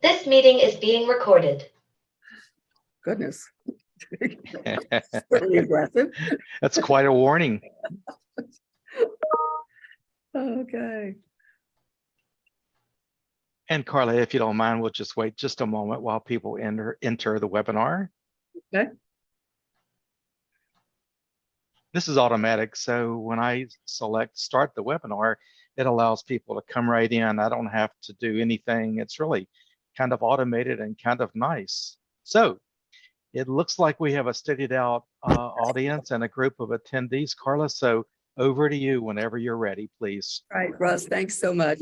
This meeting is being recorded. Goodness. Really aggressive. That's quite a warning. Okay. And Carla, if you don't mind, we'll just wait just a moment while people enter the webinar. Okay. This is automatic, so when I select start the webinar, it allows people to come right in. I don't have to do anything. It's really kind of automated and kind of nice. So it looks like we have a studied out audience and a group of attendees. Carla, so over to you whenever you're ready, please. All right, Russ, thanks so much.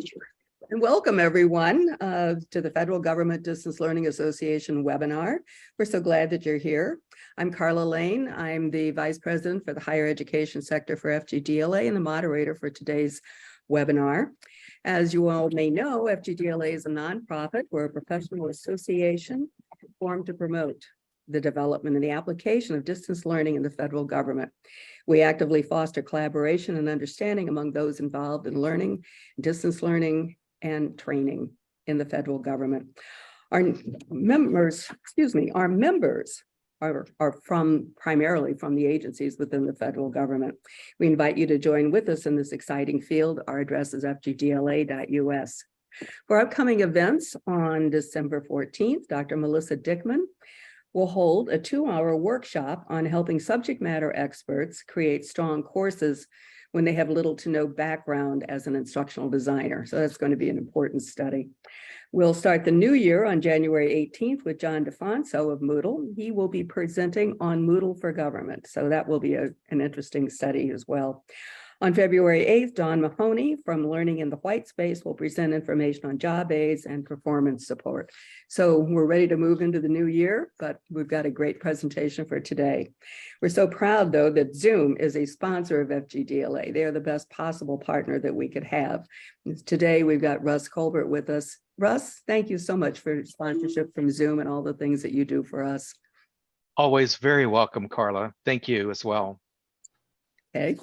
And welcome everyone to the Federal Government Distance Learning Association webinar. We're so glad that you're here. I'm Carla Lane. I'm the Vice President for the Higher Education Sector for FGDLA and the moderator for today's webinar. As you all may know, FGDLA is a nonprofit. We're a professional association formed to promote the development and the application of distance learning in the federal government. We actively foster collaboration and understanding among those involved in learning, distance learning, and training in the federal government. Our members are primarily from the agencies within the federal government. We invite you to join with us in this exciting field. Our address is fgdla.us. For upcoming events on December 14th, Dr. Melissa Dickman will hold a 2-hour workshop on helping subject matter experts create strong courses when they have little to no background as an instructional designer. So that's going to be an important study. We'll start the new year on January 18th with John DeFonso of Moodle. He will be presenting on Moodle for Government. So that will be an interesting study as well. On February 8th, Don Mahoney from Learning in the White Space will present information on job aids and performance support. So we're ready to move into the new year, but we've got a great presentation for today. We're so proud, though, that Zoom is a sponsor of FGDLA. They are the best possible partner that we could have. Today, we've got Russ Colbert with us. Russ, thank you so much for sponsorship from Zoom and all the things that you do for us. Always very welcome, Carla. Thank you as well. Okay.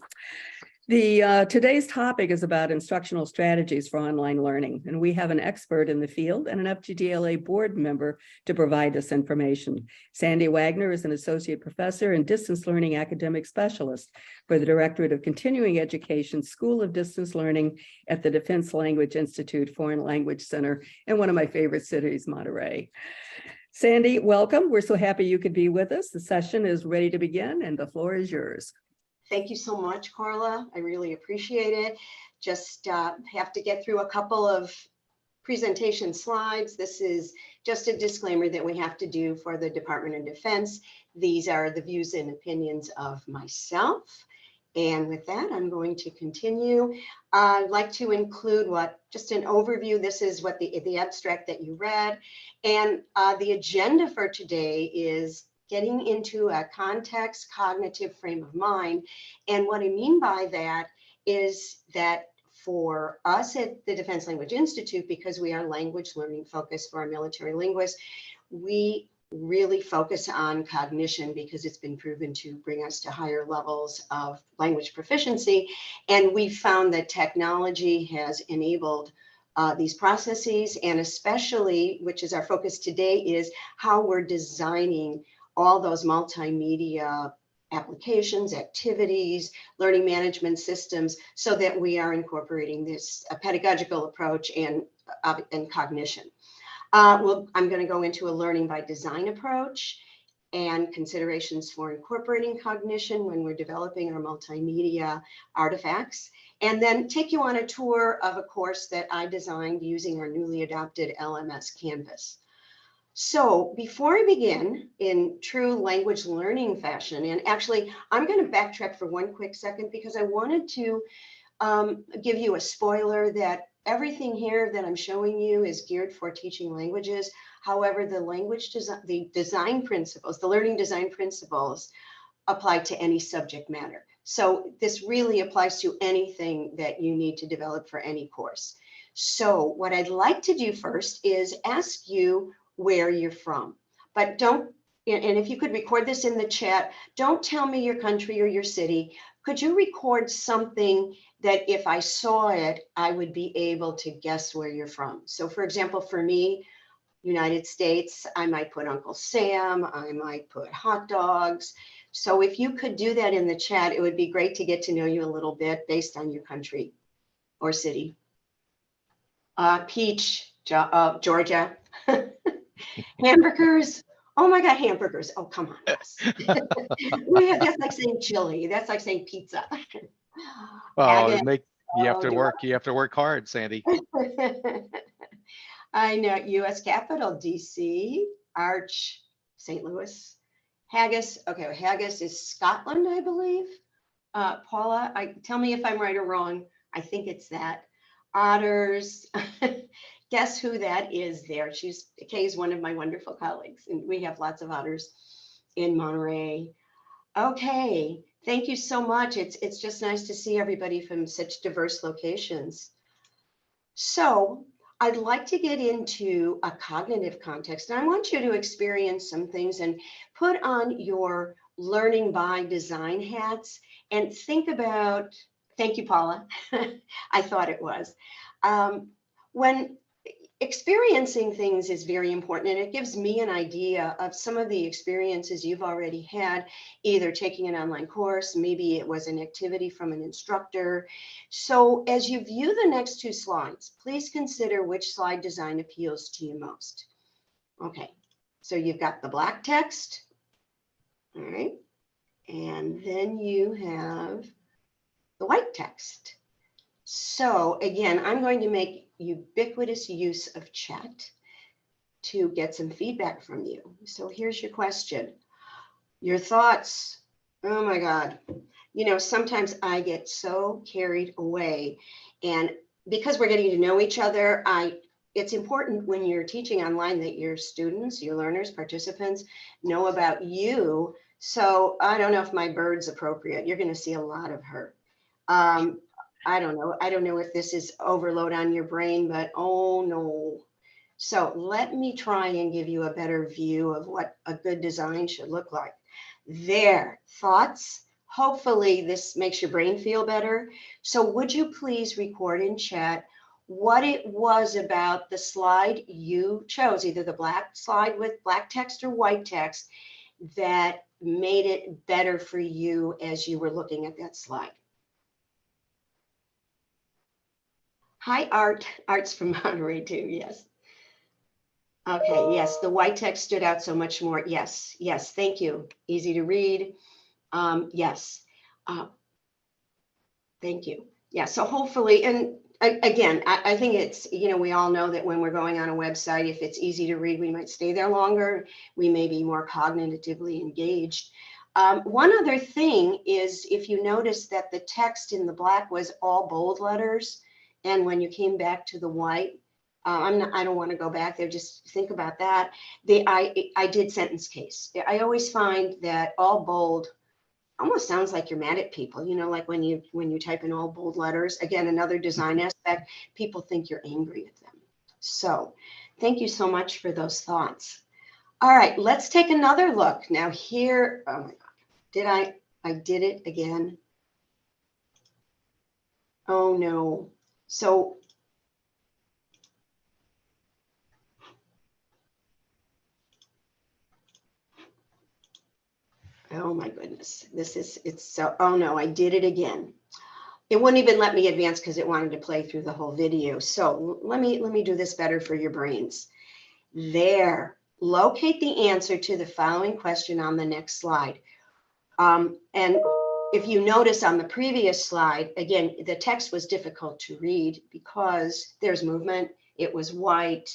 Today's topic is about instructional strategies for online learning, and we have an expert in the field and an FGDLA board member to provide this information. Sandy Wagner is an associate professor and distance learning academic specialist for the Directorate of Continuing Education School of Distance Learning at the Defense Language Institute Foreign Language Center in one of my favorite cities, Monterey. Sandy, welcome. We're so happy you could be with us. The session is ready to begin, and the floor is yours. Thank you so much, Carla. I really appreciate it. Just have to get through a couple of presentation slides. This is just a disclaimer that we have to do for the Department of Defense. These are the views and opinions of myself. And with that, I'm going to continue. I'd like to include just an overview. This is what the abstract that you read. And the agenda for today is getting into a context cognitive frame of mind. And what I mean by that is that for us at the Defense Language Institute, because we are language learning focused for our military linguists, we really focus on cognition because it's been proven to bring us to higher levels of language proficiency. And we found that technology has enabled these processes, and especially, which is our focus today, is how we're designing all those multimedia applications, activities, learning management systems, so that we are incorporating this pedagogical approach and cognition. I'm going to go into a learning by design approach and considerations for incorporating cognition when we're developing our multimedia artifacts, and then take you on a tour of a course that I designed using our newly adopted LMS Canvas. So before I begin in true language learning fashion, and actually I'm going to backtrack for one quick second because I wanted to give you a spoiler that everything here that I'm showing you is geared for teaching languages. However, the design principles, the learning design principles apply to any subject matter. So this really applies to anything that you need to develop for any course. So what I'd like to do first is ask you where you're from, but don't, and if you could record this in the chat, don't tell me your country or your city. Could you record something that if I saw it, I would be able to guess where you're from? So for example, for me, United States, I might put Uncle Sam, I might put hot dogs. So if you could do that in the chat, it would be great to get to know you a little bit based on your country or city. Peach, Georgia. Hamburgers. Oh my God, hamburgers. Oh, come on. Yes. That's like saying chili. That's like saying pizza. Well, Haggis. you have to Oh, work. You have to work hard, Sandy. I know. U.S. Capitol, D.C., Arch, St. Louis. Haggis. Okay, haggis is Scotland, I believe. Paula, tell me if I'm right or wrong. I think it's that. Otters. Guess who that is there? Kay is one of my wonderful colleagues, and we have lots of otters in Monterey. Okay, thank you so much. It's just nice to see everybody from such diverse locations. So I'd like to get into a cognitive context, and I want you to experience some things and put on your learning by design hats and think about, thank you, Paula. I thought it was. When experiencing things is very important, and it gives me an idea of some of the experiences you've already had, either taking an online course, maybe it was an activity from an instructor. So as you view the next two slides, please consider which slide design appeals to you most. Okay, so you've got the black text, all right, and then you have the white text. So again, I'm going to make ubiquitous use of chat to get some feedback from you. So here's your question. Your thoughts. Oh my God. You know, sometimes I get so carried away, and because we're getting to know each other, it's important when you're teaching online that your students, your learners, participants know about you. So I don't know if my bird's appropriate. You're going to see a lot of her. I don't know. I don't know if this is overload on your brain, but oh no. So let me try and give you a better view of what a good design should look like. There, thoughts? Hopefully this makes your brain feel better. So would you please record in chat what it was about the slide you chose, either the black slide with black text or white text, that made it better for you as you were looking at that slide? Hi, Art. Art's from Monterey too, yes. Okay, yes, the white text stood out so much more. Yes, yes, thank you. Easy to read. Yes, thank you. Yeah, so hopefully, and again, I think it's, you know, we all know that when we're going on a website, if it's easy to read, we might stay there longer. We may be more cognitively engaged. One other thing is, if you notice that the text in the black was all bold letters, and when you came back to the white, I don't want to go back there. Just think about that. I did sentence case. I always find that all bold almost sounds like you're mad at people. You know, like when you type in all bold letters. Again, another design aspect. People think you're angry at them. So, thank you so much for those thoughts. All right, let's take another look now. Here, oh my God, I did it again. Oh no. So oh my goodness, it's so, oh no, I did it again. It wouldn't even let me advance because it wanted to play through the whole video. So let me do this better for your brains. There, locate the answer to the following question on the next slide. And if you notice on the previous slide, again, the text was difficult to read because there's movement. It was white.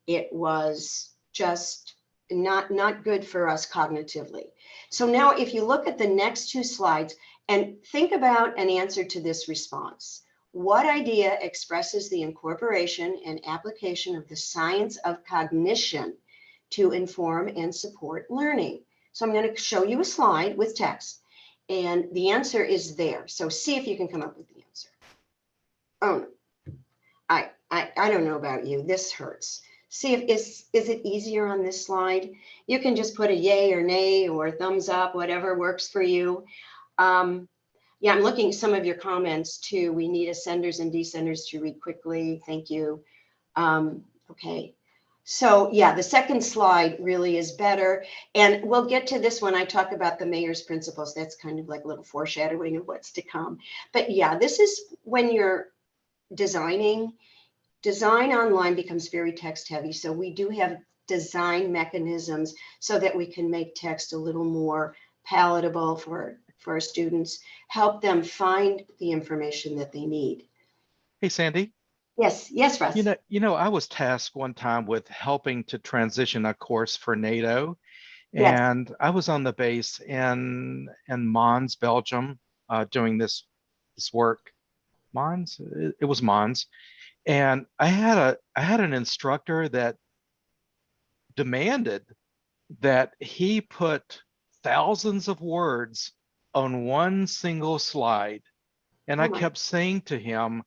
It was just not good for us cognitively. So now if you look at the next two slides and think about an answer to this response, what idea expresses the incorporation and application of the science of cognition to inform and support learning? So I'm going to show you a slide with text, and the answer is there. So see if you can come up with the answer. Oh, no. I don't know about you. This hurts. See if is it easier on this slide? You can just put a yay or nay or thumbs up, whatever works for you. Yeah, I'm looking at some of your comments too. We need ascenders and descenders to read quickly. Thank you. Okay. So yeah, the second slide really is better. And we'll get to this when I talk about the mayor's principles. That's kind of like a little foreshadowing of what's to come. But yeah, this is when you're designing. Design online becomes very text heavy. So we do have design mechanisms so that we can make text a little more palatable for our students, help them find the information that they need. Hey, Sandy. Yes, Russ. I was tasked one time with helping to transition a course for NATO, Yes. and I was on the base in Mons, Belgium, doing this work. Mons, it was Mons, and I had an instructor that demanded that he put thousands of words on one single slide, and Oh I my. kept saying to him,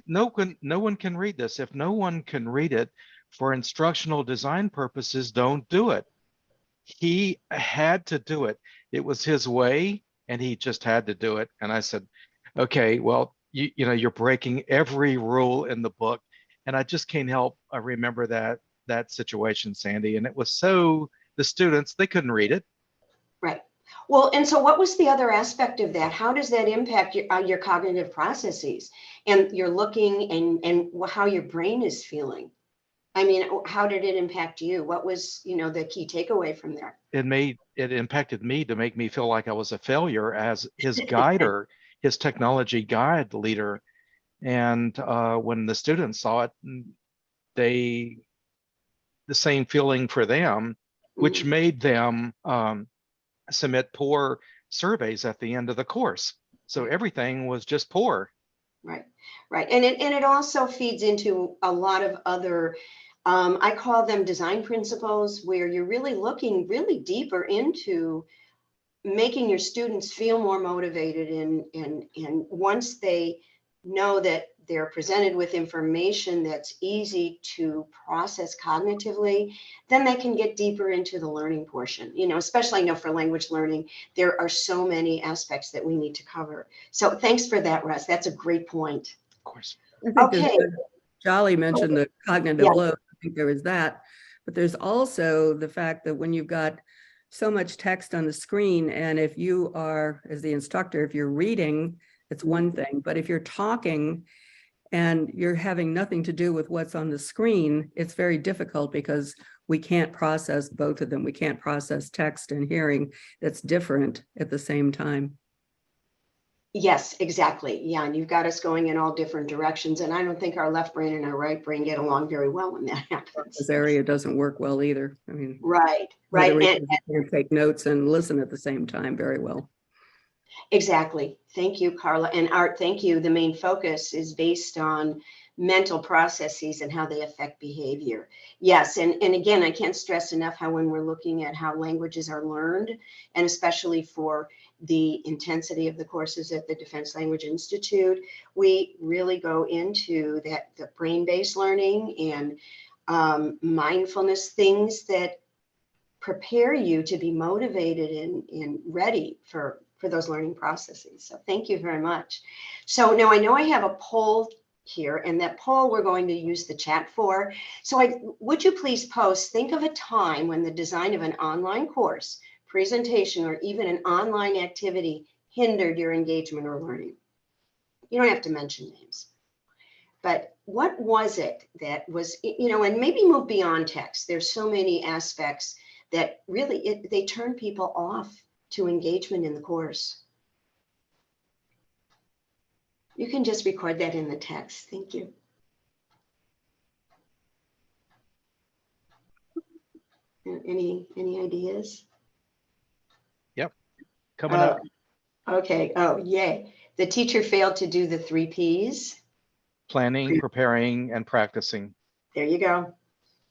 no one can read this. If no one can read it for instructional design purposes, don't do it. He had to do it. It was his way, and he just had to do it. And I said, okay, well, you're breaking every rule in the book. And I just can't help remember that situation, Sandy. And it was the students, they couldn't read it. Right. Well, and so what was the other aspect of that? How does that impact your cognitive processes and your looking and how your brain is feeling? I mean, how did it impact you? What was, the key takeaway from there? It impacted me to make me feel like I was a failure as his guider, his technology guide leader. And when the students saw it, the same feeling for them, which made them submit poor surveys at the end of the course. So everything was just poor. Right. And it also feeds into a lot of other, I call them design principles, where you're really looking really deeper into making your students feel more motivated, and once they know that they're presented with information that's easy to process cognitively, then they can get deeper into the learning portion, especially for language learning. There are so many aspects that we need to cover. So thanks for that, Russ. That's a great point. Of course. I think Okay. Jolly mentioned the cognitive Yeah. load. I think there is that, but there's also the fact that when you've got so much text on the screen, and if you are, as the instructor, if you're reading, it's one thing, but if you're talking and you're having nothing to do with what's on the screen, it's very difficult because we can't process both of them. We can't process text and hearing that's different at the same time. Yes, exactly. Yeah, and you've got us going in all different directions, and I don't think our left brain and our right brain get along very well when that happens. This area doesn't work well either. I mean, Right. And take notes and listen at the same time very well. Exactly. Thank you, Carla. And Art, thank you. The main focus is based on mental processes and how they affect behavior. Yes, and again, I can't stress enough how when we're looking at how languages are learned, and especially for the intensity of the courses at the Defense Language Institute, we really go into the brain-based learning and mindfulness, things that prepare you to be motivated and ready for those learning processes. So thank you very much. So now I know I have a poll here, and that poll we're going to use the chat for. So would you please post, think of a time when the design of an online course, presentation, or even an online activity hindered your engagement or learning? You don't have to mention names, but what was it that was, and maybe move beyond text. There's so many aspects that really they turn people off to engagement in the course. You can just record that in the text. Thank you. Any ideas? Yep. Coming up. Okay. Oh, yay. The teacher failed to do the 3 Ps. Planning, preparing, and practicing. There you go.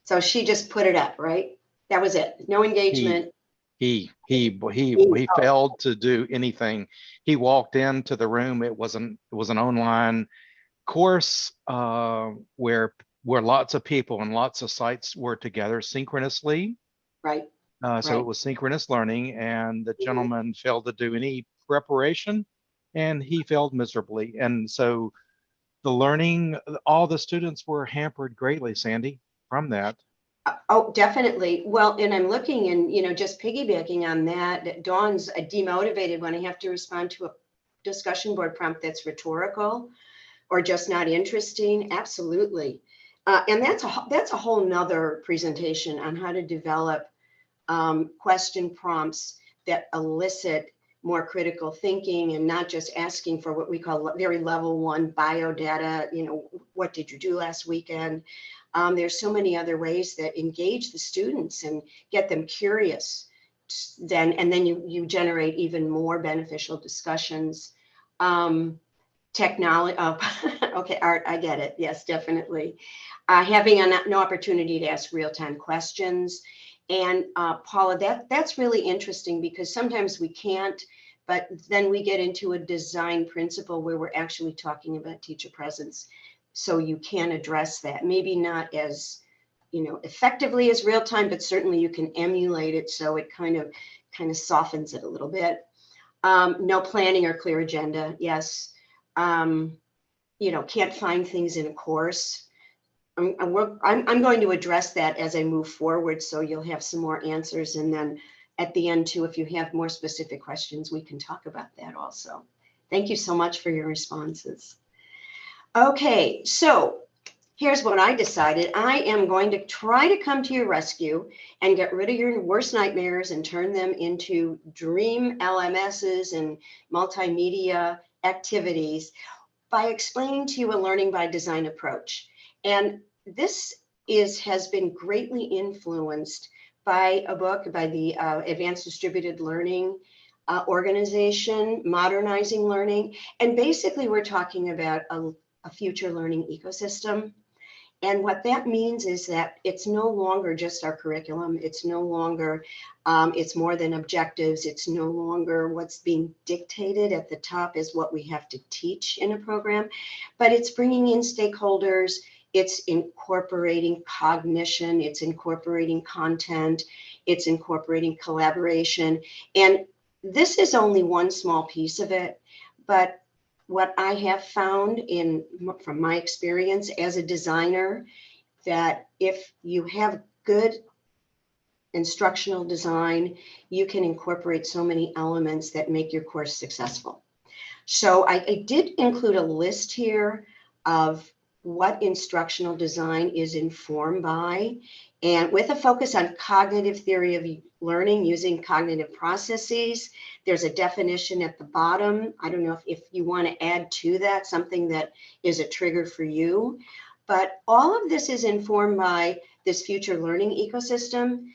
So she just put it up, right? That was it. No engagement. He failed to do anything. He walked into the room. It was an online course where lots of people and lots of sites were together synchronously. Right. So it was synchronous learning, and the gentleman failed to do any preparation, and he failed miserably. And so the learning, all the students were hampered greatly, Sandy, from that. Oh, definitely. Well, and I'm looking and, just piggybacking on that, Dawn's demotivated when I have to respond to a discussion board prompt that's rhetorical or just not interesting. Absolutely. And that's a whole nother presentation on how to develop question prompts that elicit more critical thinking and not just asking for what we call very level one bio data. What did you do last weekend? There's so many other ways that engage the students and get them curious. And then you generate even more beneficial discussions. Technology. Oh, okay, Art, I get it. Yes, definitely. Having no opportunity to ask real-time questions. And Paula, that's really interesting because sometimes we can't, but then we get into a design principle where we're actually talking about teacher presence. So you can address that, maybe not as, effectively as real time, but certainly you can emulate it. So it kind of softens it a little bit. No planning or clear agenda. Yes. Can't find things in a course. I'm going to address that as I move forward. So you'll have some more answers. And then at the end too, if you have more specific questions, we can talk about that also. Thank you so much for your responses. Okay, so here's what I decided. I am going to try to come to your rescue and get rid of your worst nightmares and turn them into dream LMSs and multimedia activities by explaining to you a learning by design approach. And this has been greatly influenced by a book by the Advanced Distributed Learning organization, Modernizing Learning. And basically we're talking about a future learning ecosystem. And what that means is that it's no longer just our curriculum. It's no longer, it's more than objectives. It's no longer what's being dictated at the top is what we have to teach in a program, but it's bringing in stakeholders. It's incorporating cognition. It's incorporating content. It's incorporating collaboration. And this is only one small piece of it, but what I have found from my experience as a designer, that if you have good instructional design, you can incorporate so many elements that make your course successful. So I did include a list here of what instructional design is informed by, and with a focus on cognitive theory of learning using cognitive processes. There's a definition at the bottom. I don't know if you want to add to that something that is a trigger for you, but all of this is informed by this future learning ecosystem.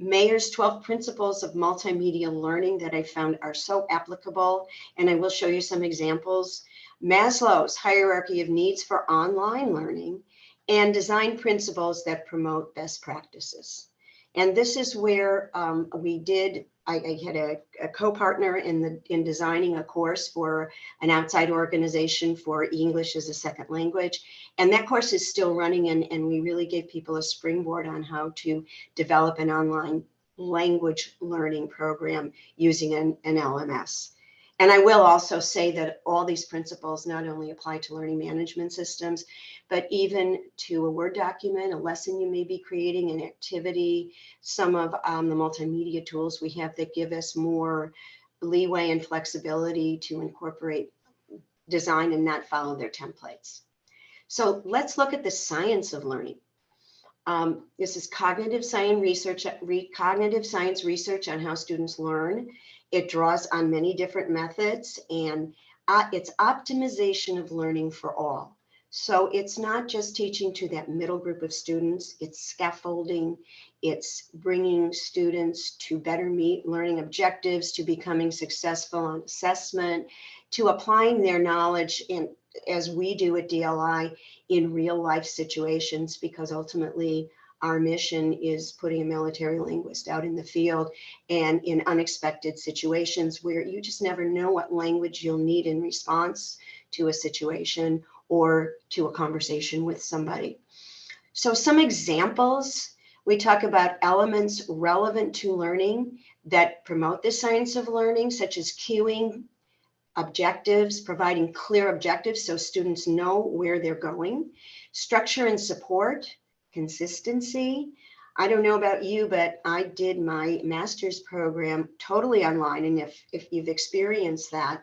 Mayer's 12 principles of multimedia learning that I found are so applicable, and I will show you some examples. Maslow's hierarchy of needs for online learning, and design principles that promote best practices. And this is where I had a co-partner in designing a course for an outside organization for English as a second language. And that course is still running, and we really gave people a springboard on how to develop an online language learning program using an LMS. And I will also say that all these principles not only apply to learning management systems, but even to a Word document, a lesson you may be creating, an activity, some of the multimedia tools we have that give us more leeway and flexibility to incorporate design and not follow their templates. So let's look at the science of learning. This is cognitive science research on how students learn. It draws on many different methods, and it's optimization of learning for all. So it's not just teaching to that middle group of students, it's scaffolding, it's bringing students to better meet learning objectives, to becoming successful on assessment, to applying their knowledge as we do at DLI in real life situations, because ultimately our mission is putting a military linguist out in the field and in unexpected situations where you just never know what language you'll need in response to a situation or to a conversation with somebody. So some examples, we talk about elements relevant to learning that promote the science of learning, such as cueing, objectives, providing clear objectives so students know where they're going, structure and support, consistency. I don't know about you, but I did my master's program totally online. And if you've experienced that,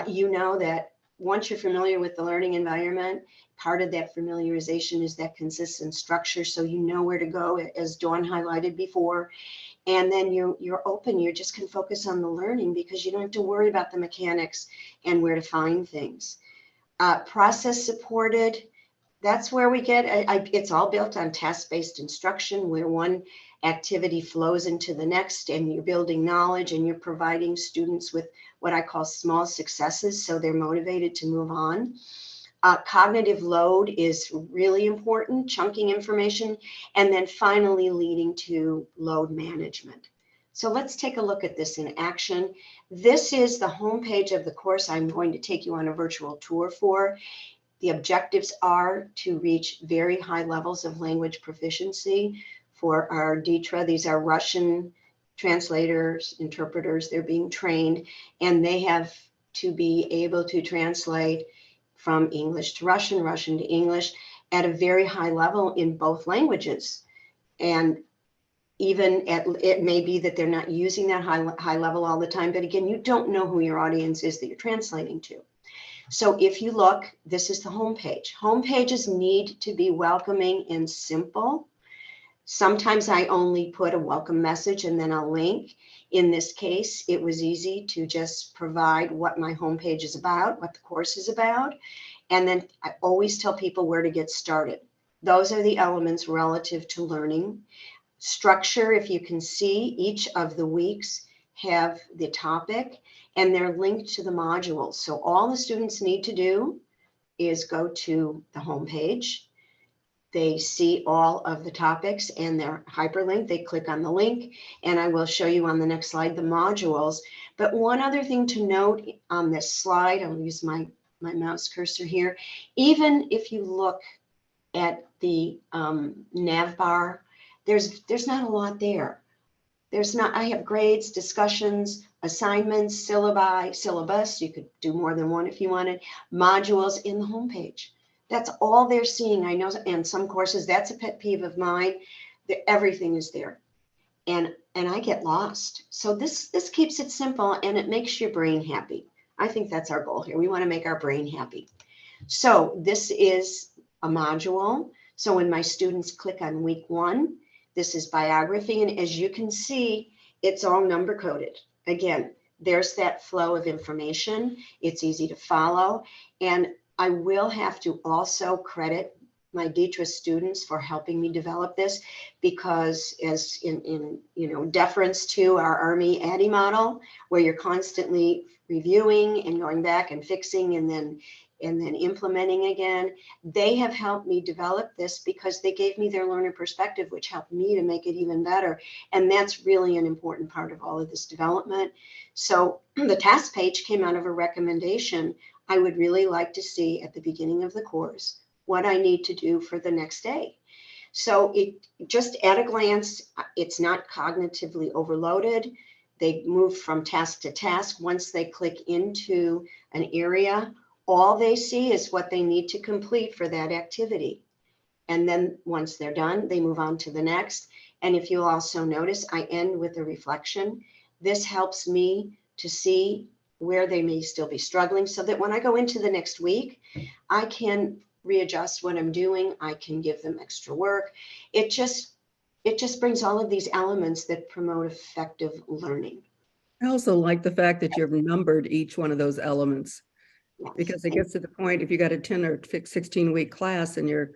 you know that once you're familiar with the learning environment, part of that familiarization is that consistent structure. So you know where to go, as Dawn highlighted before. And then you're open, you just can focus on the learning because you don't have to worry about the mechanics and where to find things. Process supported, that's where we get, it's all built on task-based instruction where one activity flows into the next and you're building knowledge and you're providing students with what I call small successes so they're motivated to move on. Cognitive load is really important, chunking information, and then finally leading to load management. So let's take a look at this in action. This is the homepage of the course I'm going to take you on a virtual tour for. The objectives are to reach very high levels of language proficiency for our DITRA. These are Russian translators, interpreters, they're being trained, and they have to be able to translate from English to Russian, Russian to English at a very high level in both languages. And even it may be that they're not using that high level all the time, but again, you don't know who your audience is that you're translating to. So if you look, this is the homepage. Homepages need to be welcoming and simple. Sometimes I only put a welcome message and then a link. In this case, it was easy to just provide what my homepage is about, what the course is about. And then I always tell people where to get started. Those are the elements relative to learning. Structure, if you can see, each of the weeks have the topic and they're linked to the modules. So all the students need to do is go to the homepage. They see all of the topics and they're hyperlinked. They click on the link, and I will show you on the next slide the modules. But one other thing to note on this slide, I'll use my mouse cursor here. Even if you look at the nav bar, there's not a lot there. I have grades, discussions, assignments, syllabus. You could do more than one if you wanted. Modules in the homepage. That's all they're seeing. I know, and some courses, that's a pet peeve of mine. Everything is there. And I get lost. So this keeps it simple and it makes your brain happy. I think that's our goal here. We want to make our brain happy. So this is a module. So when my students click on week 1, this is biography. And as you can see, it's all number coded. Again, there's that flow of information. It's easy to follow. And I will have to also credit my DITRA students for helping me develop this, because as in deference to our Army ADDIE model, where you're constantly reviewing and going back and fixing and then implementing again, they have helped me develop this because they gave me their learner perspective, which helped me to make it even better. And that's really an important part of all of this development. So the task page came out of a recommendation. I would really like to see at the beginning of the course what I need to do for the next day. So it just at a glance, it's not cognitively overloaded. They move from task to task. Once they click into an area, all they see is what they need to complete for that activity. And then once they're done, they move on to the next. And if you'll also notice, I end with a reflection. This helps me to see where they may still be struggling, so that when I go into the next week, I can readjust what I'm doing. I can give them extra work. It just brings all of these elements that promote effective learning. I also like the fact that you've numbered each one of those elements, Yes. because it gets to the point, if you got a 10 or 16-week class and you're,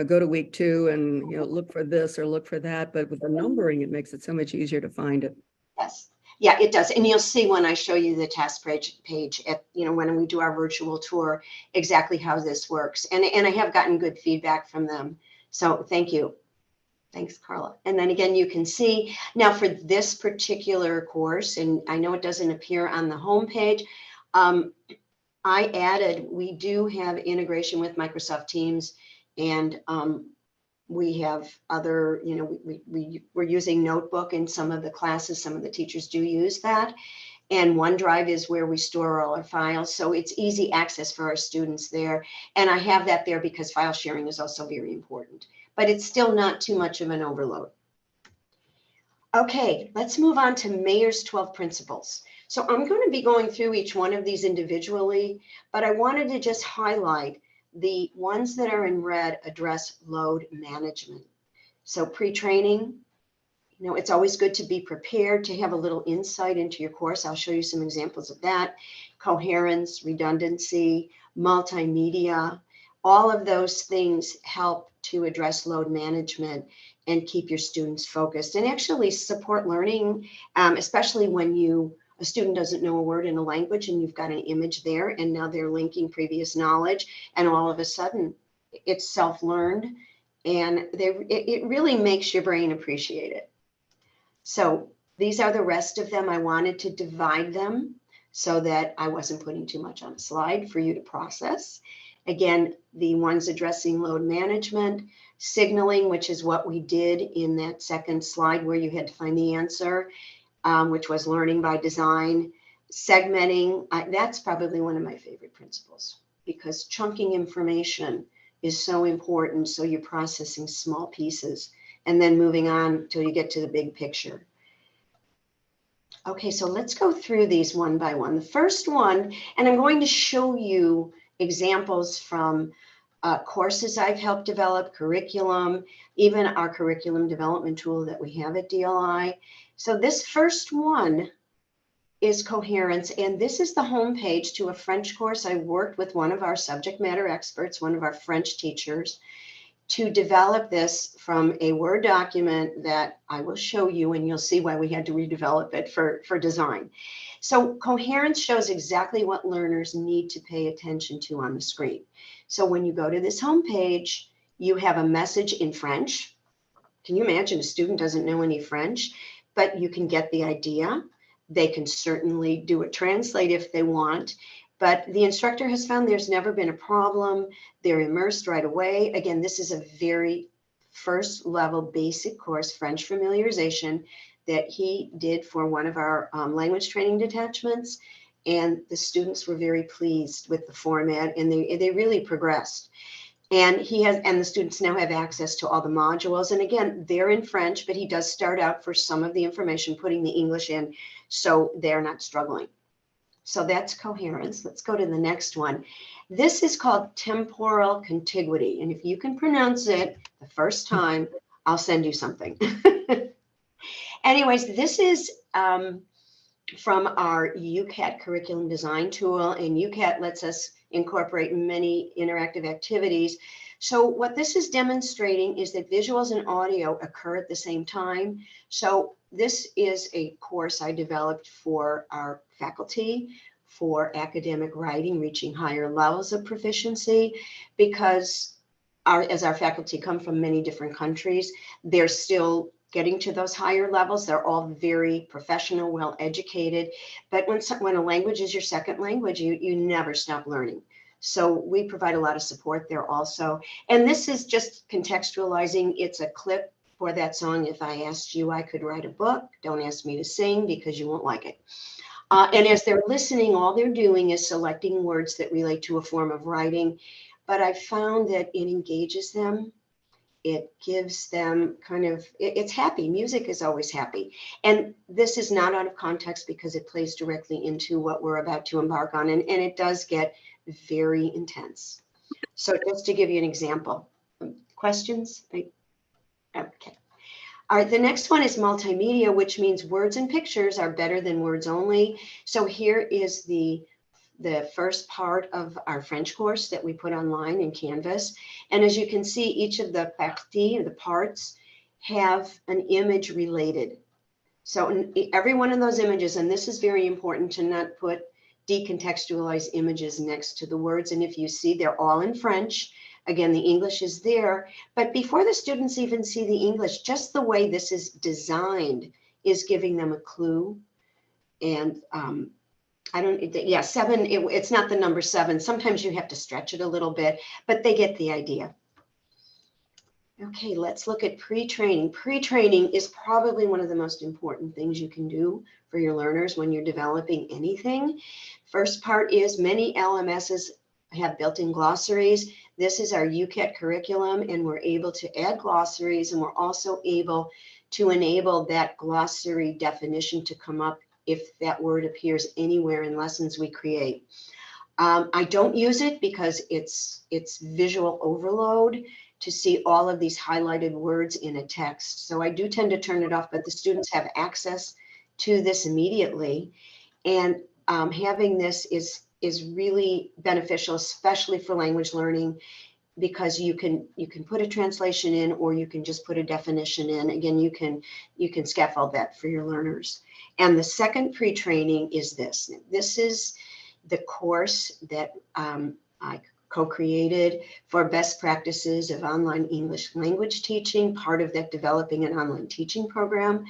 go to week 2 and, look for this or look for that, but with the numbering, it makes it so much easier to find it. Yes. Yeah, it does. And you'll see when I show you the task page at, when we do our virtual tour, exactly how this works. And I have gotten good feedback from them. So thank you. Thanks, Carla. And then again, you can see now for this particular course, and I know it doesn't appear on the homepage, we do have integration with Microsoft Teams, and we have other, we're using Notebook in some of the classes. Some of the teachers do use that. And OneDrive is where we store all our files. So it's easy access for our students there. And I have that there because file sharing is also very important. but it's still not too much of an overload. Okay, let's move on to Mayer's 12 principles. So I'm going to be going through each one of these individually, but I wanted to just highlight the ones that are in red address load management. So pre-training, you know, it's always good to be prepared, to have a little insight into your course. I'll show you some examples of that. Coherence, redundancy, multimedia, all of those things help to address load management and keep your students focused and actually support learning, especially when a student doesn't know a word in a language and you've got an image there and now they're linking previous knowledge and all of a sudden it's self-learned and it really makes your brain appreciate it. So these are the rest of them. I wanted to divide them so that I wasn't putting too much on a slide for you to process. Again, the ones addressing load management, signaling, which is what we did in that second slide where you had to find the answer, which was learning by design, segmenting. That's probably one of my favorite principles because chunking information is so important. So you're processing small pieces and then moving on till you get to the big picture. Okay, so let's go through these one by one. The first one, and I'm going to show you examples from courses I've helped develop, curriculum, even our curriculum development tool that we have at DLI. So this first one is coherence, and this is the homepage to a French course. I worked with one of our subject matter experts, one of our French teachers, to develop this from a Word document that I will show you, and you'll see why we had to redevelop it for design. So coherence shows exactly what learners need to pay attention to on the screen. So when you go to this homepage, you have a message in French. Can you imagine a student doesn't know any French, but you can get the idea. They can certainly do a translate if they want. But the instructor has found there's never been a problem. They're immersed right away. Again, this is a very first level basic course, French familiarization, that he did for one of our language training detachments. And the students were very pleased with the format and they really progressed. And the students now have access to all the modules. And again, they're in French, but he does start out for some of the information, putting the English in, so they're not struggling. So that's coherence. Let's go to the next one. This is called temporal contiguity. And if you can pronounce it the first time, I'll send you something. Anyways, this is from our UCAT curriculum design tool, and UCAT lets us incorporate many interactive activities. So what this is demonstrating is that visuals and audio occur at the same time. So this is a course I developed for our faculty for academic writing, reaching higher levels of proficiency, because as our faculty come from many different countries, they're still getting to those higher levels. They're all very professional, well educated. But when a language is your second language, you never stop learning. So we provide a lot of support there also. And this is just contextualizing. It's a clip for that song. If I asked you, I could write a book. Don't ask me to sing because you won't like it. And as they're listening, all they're doing is selecting words that relate to a form of writing. But I found that it engages them. It gives them it's happy. Music is always happy. And this is not out of context because it plays directly into what we're about to embark on. And it does get very intense. So just to give you an example. Questions? Okay. All right, the next one is multimedia, which means words and pictures are better than words only. So here is the first part of our French course that we put online in Canvas. And as you can see, each of the parties, or the parts, have an image related. So every one of those images, and this is very important to not put decontextualized images next to the words. And if you see, they're all in French. Again, the English is there, but before the students even see the English, just the way this is designed is giving them a clue. And seven, it's not the number 7. Sometimes you have to stretch it a little bit, but they get the idea. Okay, let's look at pre-training. Pre-training is probably one of the most important things you can do for your learners when you're developing anything. First part is many LMSs have built-in glossaries. This is our UCAT curriculum, and we're able to add glossaries, and we're also able to enable that glossary definition to come up if that word appears anywhere in lessons we create. I don't use it because it's visual overload to see all of these highlighted words in a text. So I do tend to turn it off, but the students have access to this immediately. And having this is really beneficial, especially for language learning, because you can put a translation in, or you can just put a definition in. Again, you can scaffold that for your learners. And the second pre-training is this. This is the course that I co-created for best practices of online English language teaching, part of that developing an online teaching program.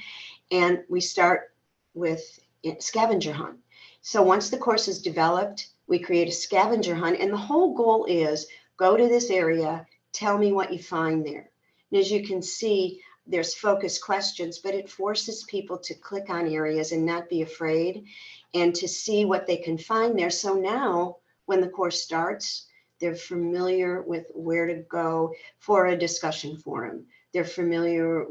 And we start with a scavenger hunt. So once the course is developed, we create a scavenger hunt, and the whole goal is go to this area, tell me what you find there. And as you can see, there's focused questions, but it forces people to click on areas and not be afraid, and to see what they can find there. So now when the course starts, they're familiar with where to go for a discussion forum. They're familiar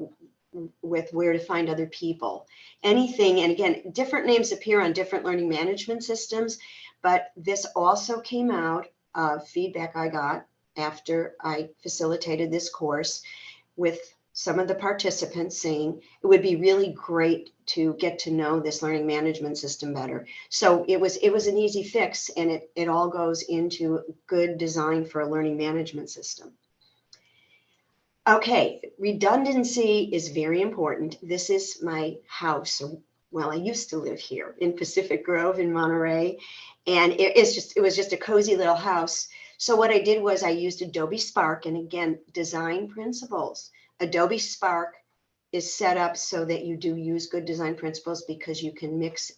with where to find other people, anything. And again, different names appear on different learning management systems, but this also came out of feedback I got after I facilitated this course with some of the participants saying it would be really great to get to know this learning management system better. So it was an easy fix, and it all goes into good design for a learning management system. Okay, redundancy is very important. This is my house. Well, I used to live here in Pacific Grove in Monterey, and it was just a cozy little house. So what I did was I used Adobe Spark, and again, design principles. Adobe Spark is set up so that you do use good design principles, because you can mix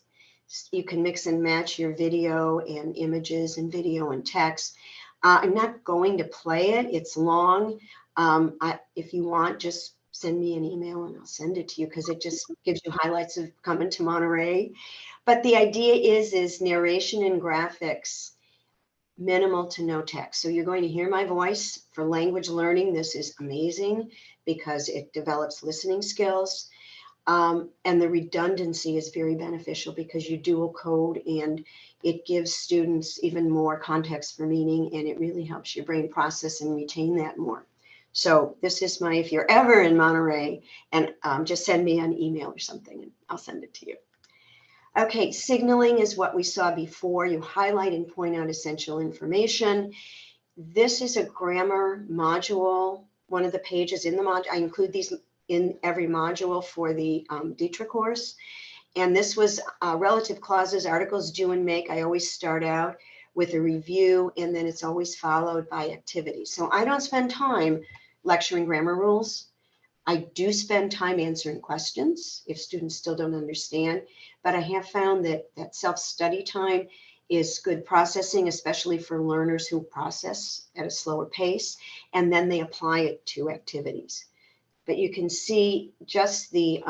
and match your video and images and video and text. I'm not going to play it. It's long. If you want, just send me an email and I'll send it to you, because it just gives you highlights of coming to Monterey. But the idea is narration and graphics, minimal to no text. So you're going to hear my voice. For language learning, this is amazing because it develops listening skills. And the redundancy is very beneficial because you dual code, and it gives students even more context for meaning, and it really helps your brain process and retain that more. So this is if you're ever in Monterey, and just send me an email or something and I'll send it to you. Okay, signaling is what we saw before. You highlight and point out essential information. This is a grammar module. One of the pages in the module, I include these in every module for the DITRA course. And this was relative clauses, articles due and make. I always start out with a review, and then it's always followed by activities. So I don't spend time lecturing grammar rules. I do spend time answering questions if students still don't understand, but I have found that self-study time is good processing, especially for learners who process at a slower pace, and then they apply it to activities. But you can see just the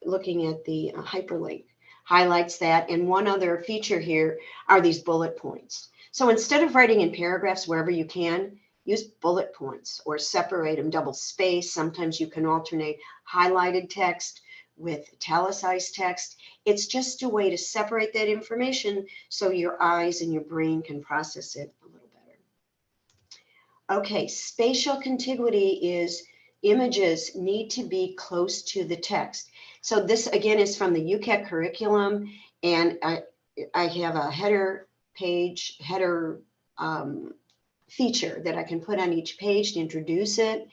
looking at the hyperlink highlights that. And one other feature here are these bullet points. So instead of writing in paragraphs wherever you can, use bullet points or separate them, double space. Sometimes you can alternate highlighted text with italicized text. It's just a way to separate that information so your eyes and your brain can process it a little better. Okay, spatial contiguity is images need to be close to the text. So this again is from the UCAT curriculum, and I have a header feature that I can put on each page to introduce it.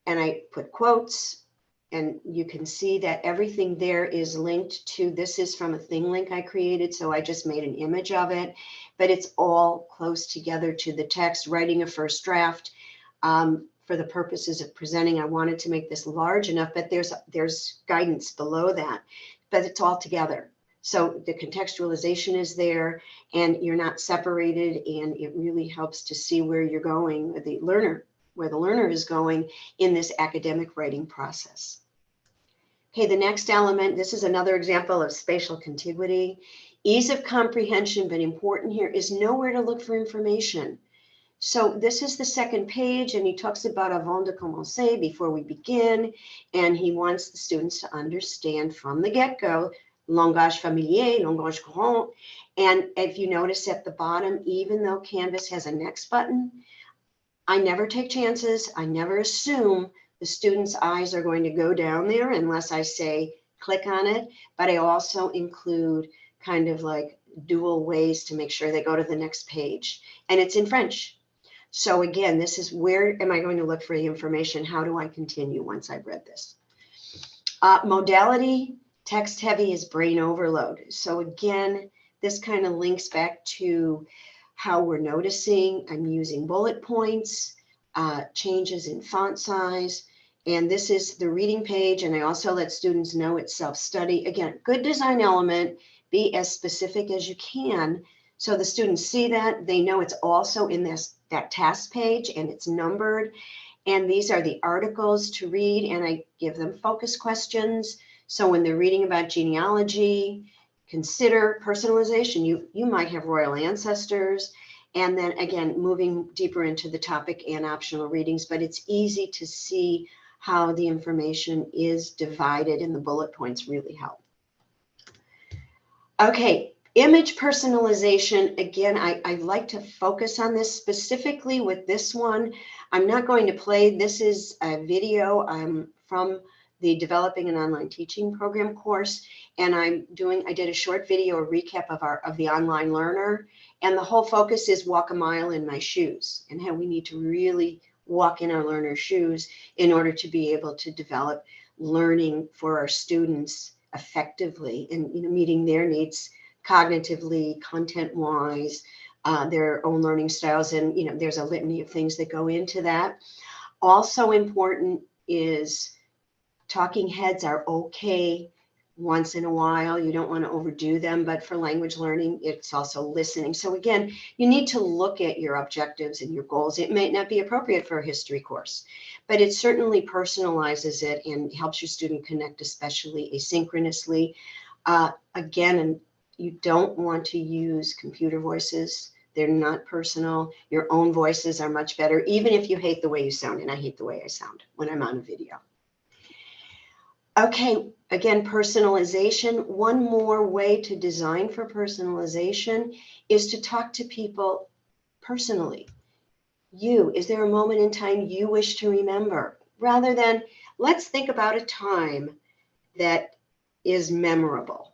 And I put quotes, and you can see that everything there is linked to, this is from a thing link I created. So I just made an image of it, but it's all close together to the text. Writing a first draft for the purposes of presenting, I wanted to make this large enough, but there's guidance below that, but it's all together. So the contextualization is there, and you're not separated, and it really helps to see where you're going, where the learner is going in this academic writing process. Okay, the next element, this is another example of spatial contiguity. Ease of comprehension, but important here, is know where to look for information. So this is the second page, and he talks about avant de commencer, before we begin, and he wants the students to understand from the get-go, langage familier, langage courant. And if you notice at the bottom, even though Canvas has a next button, I never take chances. I never assume the student's eyes are going to go down there unless I say, click on it. But I also include kind of like dual ways to make sure they go to the next page. And it's in French. So again, this is where am I going to look for the information? How do I continue once I've read this? Modality, text heavy is brain overload. So again, this kind of links back to how we're noticing. I'm using bullet points, changes in font size, and this is the reading page. And I also let students know it's self-study. Again, good design element, be as specific as you can. So the students see that, they know it's also in that task page and it's numbered. And these are the articles to read, and I give them focus questions. So when they're reading about genealogy, consider personalization. You might have royal ancestors. And then again, moving deeper into the topic and optional readings, but it's easy to see how the information is divided, and the bullet points really help. Okay, image personalization. Again, I like to focus on this specifically with this one. I'm not going to play. This is a video from the Developing an Online Teaching Program course, and I did a short video, a recap of the online learner, and the whole focus is walk a mile in my shoes, and how we need to really walk in our learner's shoes in order to be able to develop learning for our students effectively, and meeting their needs cognitively, content-wise, their own learning styles, and there's a litany of things that go into that. Also important is talking heads are okay once in a while. You don't want to overdo them, but for language learning, it's also listening. So again, you need to look at your objectives and your goals. It may not be appropriate for a history course, but it certainly personalizes it and helps your student connect, especially asynchronously. Again, you don't want to use computer voices. They're not personal. Your own voices are much better, even if you hate the way you sound, and I hate the way I sound when I'm on a video. Okay, again, personalization. One more way to design for personalization is to talk to people personally. Is there a moment in time you wish to remember? Rather than, let's think about a time that is memorable.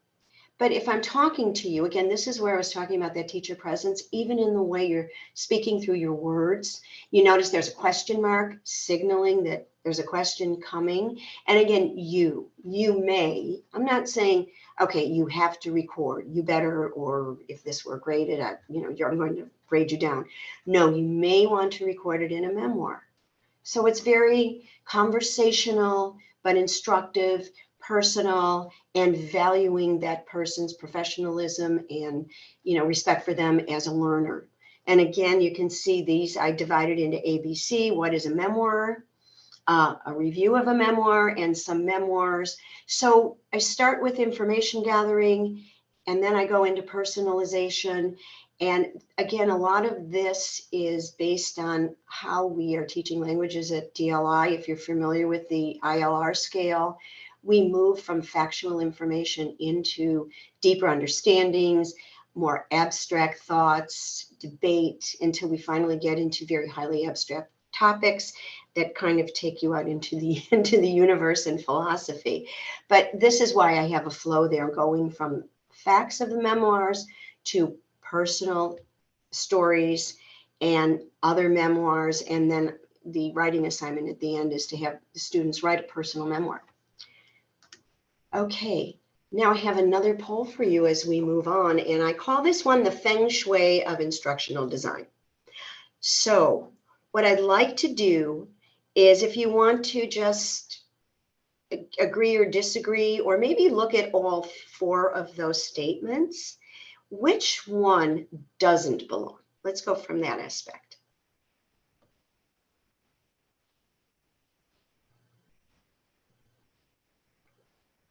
But if I'm talking to you, again, this is where I was talking about that teacher presence, even in the way you're speaking through your words. You notice there's a question mark signaling that there's a question coming. And again, you may, I'm not saying, okay, you have to record, you better, or if this were graded, I'm going to grade you down. No, you may want to record it in a memoir. So it's very conversational, but instructive, personal, and valuing that person's professionalism and respect for them as a learner. And again, you can see these I divided into ABC. What is a memoir? A review of a memoir and some memoirs. So I start with information gathering, and then I go into personalization. And again, a lot of this is based on how we are teaching languages at DLI. If you're familiar with the ILR scale, we move from factual information into deeper understandings, more abstract thoughts, debate, until we finally get into very highly abstract topics that kind of take you out into the universe and philosophy. But this is why I have a flow there, going from facts of the memoirs to personal stories and other memoirs. And then the writing assignment at the end is to have the students write a personal memoir. Okay, now I have another poll for you as we move on, and I call this one the Feng Shui of instructional design. So what I'd like to do is, if you want to just agree or disagree, or maybe look at all 4 of those statements, which one doesn't belong? Let's go from that aspect.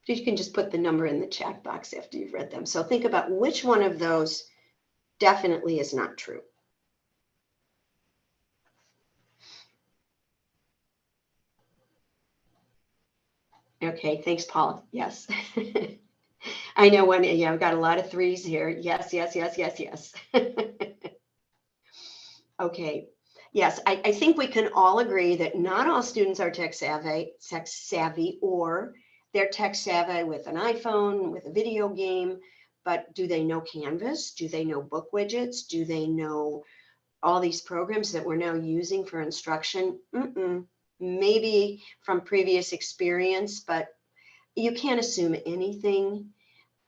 You can just put the number in the chat box after you've read them. So think about which one of those definitely is not true. Okay, thanks, Paul. Yes. I know when, yeah, I've got a lot of threes here. Yes, yes, yes, yes, yes. Okay. Yes, I think we can all agree that not all students are tech savvy, or they're tech savvy with an iPhone, with a video game, but do they know Canvas? Do they know book widgets? Do they know all these programs that we're now using for instruction? Maybe from previous experience, but you can't assume anything.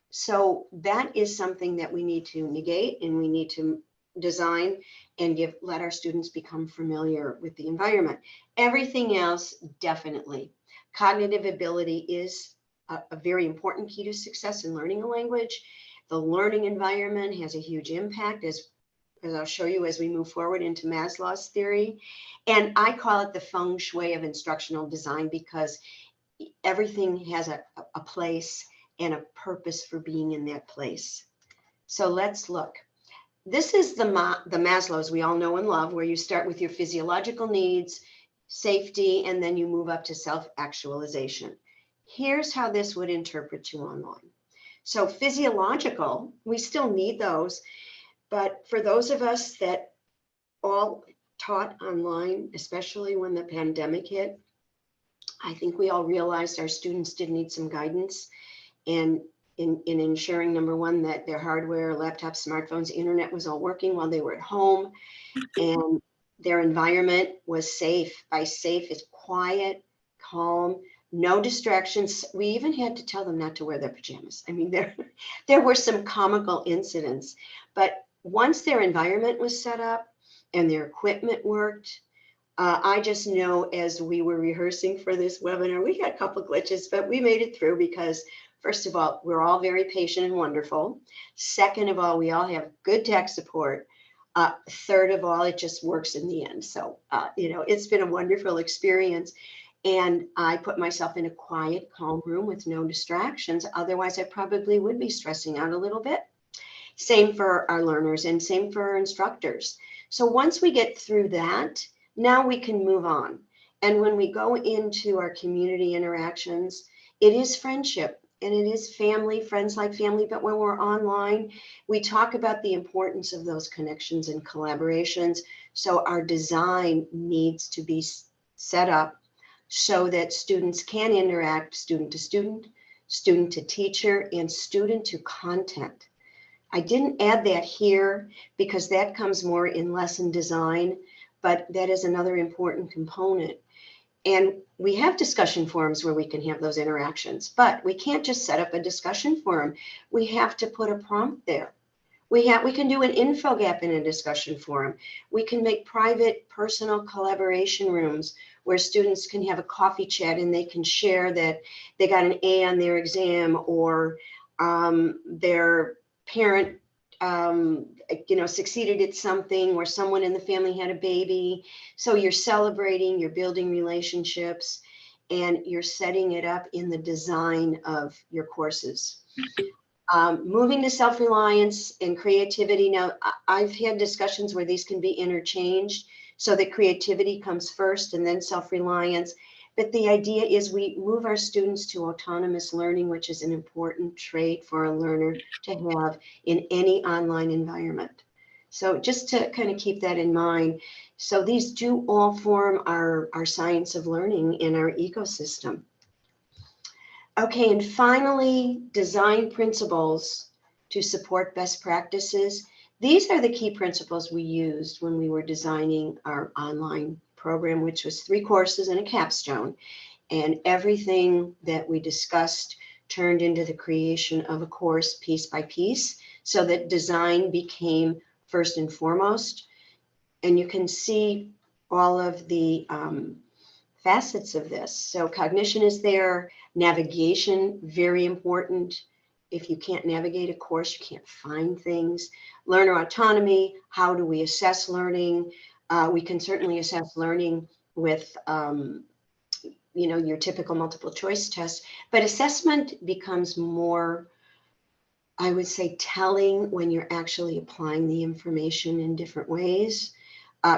So that is something that we need to negate, and we need to design and let our students become familiar with the environment. Everything else, definitely. Cognitive ability is a very important key to success in learning a language. The learning environment has a huge impact, as I'll show you as we move forward into Maslow's theory. And I call it the feng shui of instructional design, because everything has a place and a purpose for being in that place. So let's look. This is the Maslow's we all know and love, where you start with your physiological needs, safety, and then you move up to self-actualization. Here's how this would interpret you online. So physiological, we still need those, but for those of us that all taught online, especially when the pandemic hit, I think we all realized our students did need some guidance, and in ensuring, number one, that their hardware, laptops, smartphones, internet was all working while they were at home, and their environment was safe. By safe, it's quiet, calm, no distractions. We even had to tell them not to wear their pajamas. I mean, there were some comical incidents, but once their environment was set up and their equipment worked, I just know, as we were rehearsing for this webinar, we had a couple glitches, but we made it through because, first of all, we're all very patient and wonderful. Second of all, we all have good tech support. Third of all, it just works in the end. So, it's been a wonderful experience. And I put myself in a quiet, calm room with no distractions. Otherwise, I probably would be stressing out a little bit. Same for our learners and same for our instructors. So once we get through that, now we can move on. And when we go into our community interactions, it is friendship and it is family, friends like family. But when we're online, we talk about the importance of those connections and collaborations. So our design needs to be set up so that students can interact, student to student, student to teacher, and student to content. I didn't add that here because that comes more in lesson design, but that is another important component. And we have discussion forums where we can have those interactions, but we can't just set up a discussion forum. We have to put a prompt there. We can do an info gap in a discussion forum. We can make private personal collaboration rooms where students can have a coffee chat and they can share that they got an A on their exam, or their parent succeeded at something, or someone in the family had a baby. So you're celebrating, you're building relationships, and you're setting it up in the design of your courses. Moving to self-reliance and creativity. Now, I've had discussions where these can be interchanged so that creativity comes first and then self-reliance. But the idea is we move our students to autonomous learning, which is an important trait for a learner to have in any online environment. So just to kind of keep that in mind. So these do all form our science of learning in our ecosystem. Okay, and finally, design principles to support best practices. These are the key principles we used when we were designing our online program, which was 3 courses and a capstone. And everything that we discussed turned into the creation of a course piece by piece, so that design became first and foremost. And you can see all of the facets of this. So cognition is there, navigation, very important. If you can't navigate a course, you can't find things. Learner autonomy, how do we assess learning? We can certainly assess learning with your typical multiple choice test, but assessment becomes more, I would say, telling when you're actually applying the information in different ways.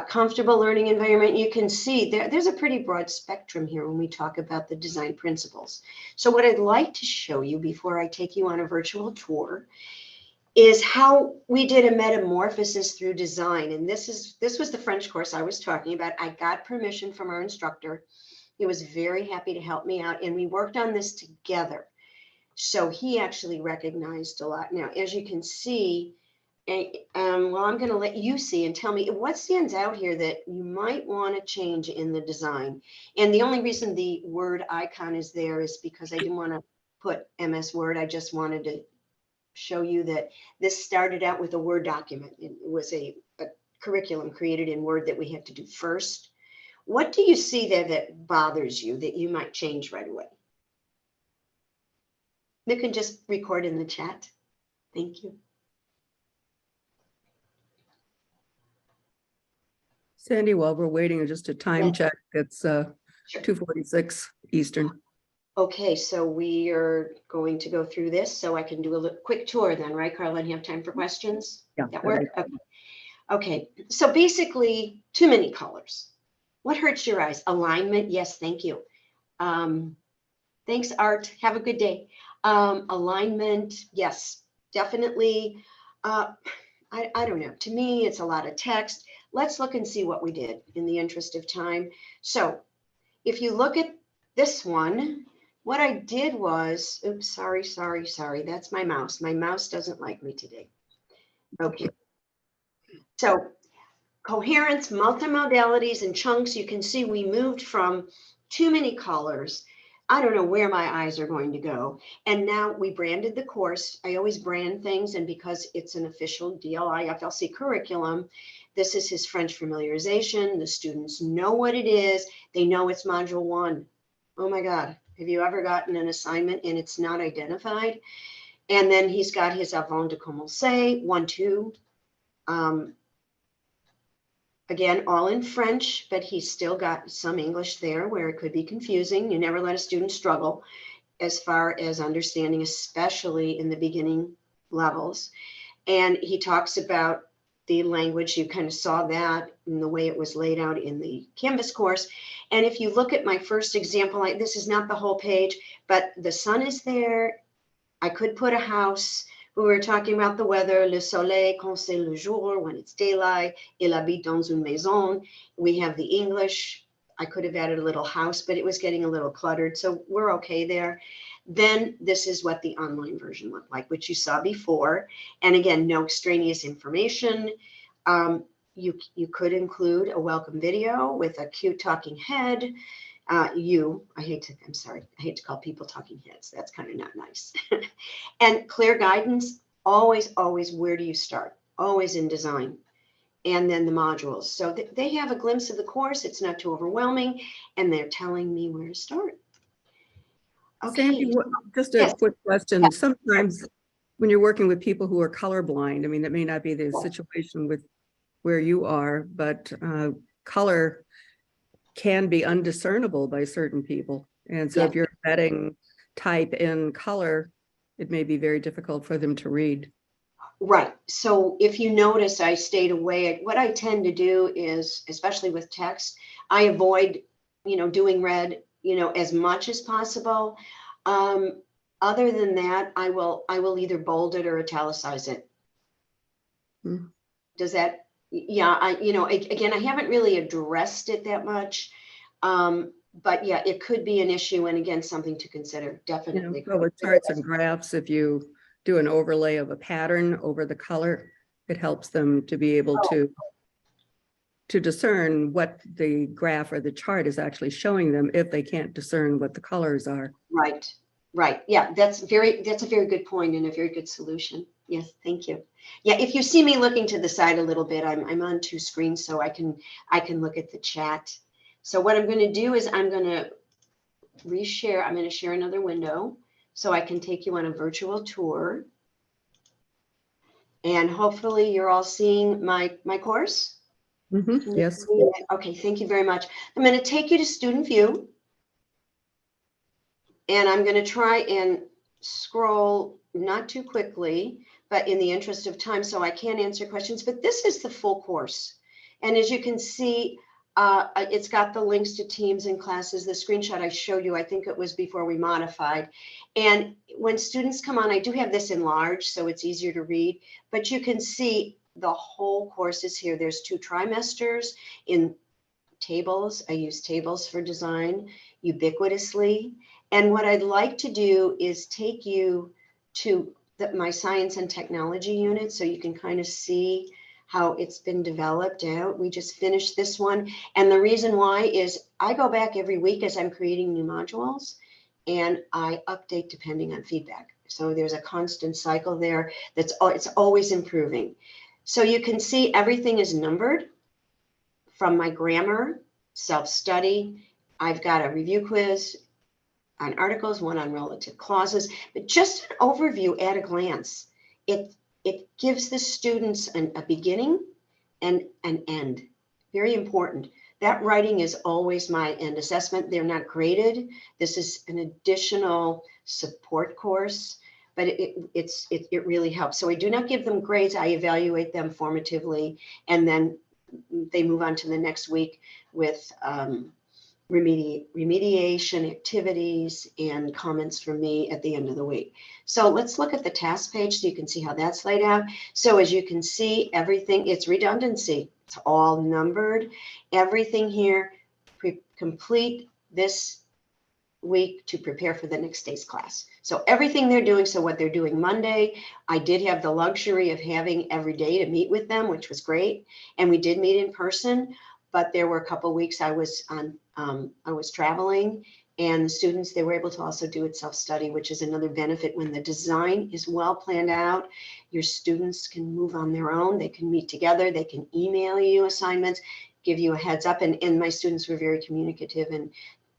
Comfortable learning environment. You can see there's a pretty broad spectrum here when we talk about the design principles. So what I'd like to show you before I take you on a virtual tour is how we did a metamorphosis through design. And this was the French course I was talking about. I got permission from our instructor. He was very happy to help me out, and we worked on this together. So he actually recognized a lot. Now, as you can see, well, I'm going to let you see and tell me what stands out here that you might want to change in the design. And the only reason the word icon is there is because I didn't want to put MS Word. I just wanted to show you that this started out with a Word document. It was a curriculum created in Word that we had to do first. What do you see there that bothers you that you might change right away? You can just record in the chat. Thank you. Sandy, while we're waiting, just a time Yeah. check. It's Sure. 2:46 Eastern. Okay, so we are going to go through this so I can do a quick tour then, right, Carla? And you have time for questions? Yeah. That work? Okay. Okay, so basically too many colors. What hurts your eyes? Alignment? Yes, thank you. Thanks, Art. Have a good day. Alignment? Yes, definitely. I don't know. To me, it's a lot of text. Let's look and see what we did in the interest of time. So if you look at this one, what I did was, oops, sorry. That's my mouse. My mouse doesn't like me today. Okay. So coherence, multimodalities, and chunks, you can see we moved from too many colors. I don't know where my eyes are going to go. And now we branded the course. I always brand things, and because it's an official DLI FLC curriculum, this is his French familiarization. The students know what it is. They know it's module 1. Oh my God, have you ever gotten an assignment and it's not identified? And then he's got his avant de commencer, 1, 2. Again, all in French, but he's still got some English there where it could be confusing. You never let a student struggle as far as understanding, especially in the beginning levels. And he talks about the language. You kind of saw that in the way it was laid out in the Canvas course. And if you look at my first example, this is not the whole page, but the sun is there. I could put a house. We were talking about the weather, le soleil quand c'est le jour, when it's daylight, il habite dans une maison. We have the English. I could have added a little house, but it was getting a little cluttered. So we're okay there. Then this is what the online version looked like, which you saw before. And again, no extraneous information. You could include a welcome video with a cute talking head. I hate to call people talking heads. That's kind of not nice. And clear guidance, always, where do you start? Always in design. And then the modules. So they have a glimpse of the course. It's not too overwhelming. And they're telling me where to start. Okay. Sandy, just a Yes. quick question. Yeah. Sometimes when you're working with people who are colorblind, I mean, that may not be the situation with where you are, but color can be undiscernible by certain people. And so if you're embedding type in color, it may be very difficult for them to read. Right. So if you notice, I stayed away. What I tend to do is, especially with text, I avoid, doing red, as much as possible. Other than that, I will either bold it or italicize it. Does that, again, I haven't really addressed it that much. But yeah, it could be an issue. And again, something to consider, definitely. So with charts and graphs, if you do an overlay of a pattern over the color, it helps them to be able to discern what the graph or the chart is actually showing them if they can't discern what the colors are. Right. Yeah, that's a very good point and a very good solution. Yes, thank you. Yeah, if you see me looking to the side a little bit, I'm on 2 screens, so I can look at the chat. So what I'm going to do is I'm going to reshare. I'm going to share another window so I can take you on a virtual tour. And hopefully you're all seeing my course. Yes. Okay, thank you very much. I'm going to take you to student view. And I'm going to try and scroll not too quickly, but in the interest of time, so I can answer questions. But this is the full course. And as you can see, it's got the links to teams and classes. The screenshot I showed you, I think it was before we modified. And when students come on, I do have this enlarged so it's easier to read, but you can see the whole course is here. There's 2 trimesters in tables. I use tables for design ubiquitously. And what I'd like to do is take you to my science and technology unit so you can kind of see how it's been developed out. We just finished this one. And the reason why is I go back every week as I'm creating new modules and I update depending on feedback. So there's a constant cycle there it's always improving. So you can see everything is numbered from my grammar, self-study. I've got a review quiz on articles, one on relative clauses, but just an overview at a glance. It gives the students a beginning and an end. Very important. That writing is always my end assessment. They're not graded. This is an additional support course, but it really helps. So I do not give them grades. I evaluate them formatively, and then they move on to the next week with remediation activities and comments from me at the end of the week. So let's look at the task page so you can see how that's laid out. So as you can see, everything, it's redundancy. It's all numbered. Everything here, complete this week to prepare for the next day's class. So everything they're doing, so what they're doing Monday, I did have the luxury of having every day to meet with them, which was great. And we did meet in person, but there were a couple of weeks I was traveling, and the students, they were able to also do it self-study, which is another benefit. When the design is well planned out, your students can move on their own. They can meet together. They can email you assignments, give you a heads up. And my students were very communicative. And